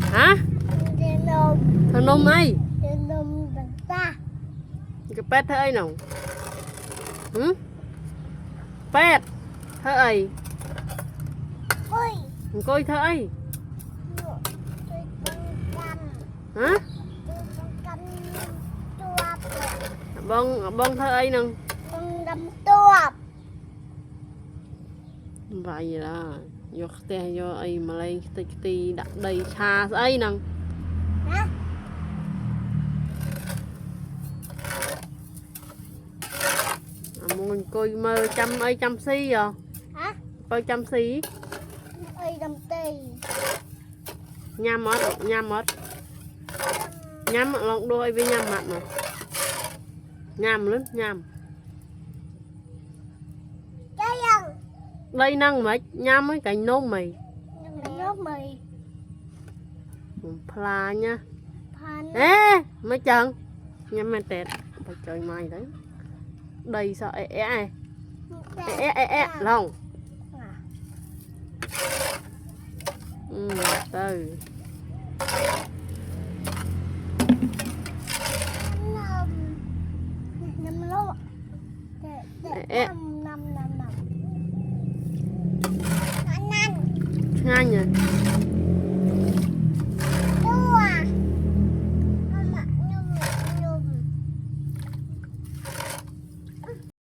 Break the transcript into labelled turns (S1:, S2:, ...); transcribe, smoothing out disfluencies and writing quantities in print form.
S1: Hả? Thằng nôm ai? Cái pet thế ấy nào? Hử? Pet thế ấy? Coi thế ấy? Hả? Bông thế ấy nè? Vậy là vô té vô ấy mà lấy tí đặt đầy xa ấy nè. Mình coi mơ chăm ấy chăm xí rồi.
S2: Hả?
S1: Coi chăm xí.
S2: Ơi đâm tì.
S1: Nhăm mất, nhăm mất. Nhăm lòng đôi với nhăm mặt mà. Nhăm lắm, nhăm.
S2: Cái gì?
S1: Đây năng mấy, nhăm mấy cái nôm mì.
S2: Nốt mì.
S1: Pla nha.
S2: Pan.
S1: Ê, mấy chân. Nhăm mẹ tẹt. Phải trời mày đấy. Đây sao ế lòng. Từ
S2: Năm lô. Năm.
S1: ngay nhỉ.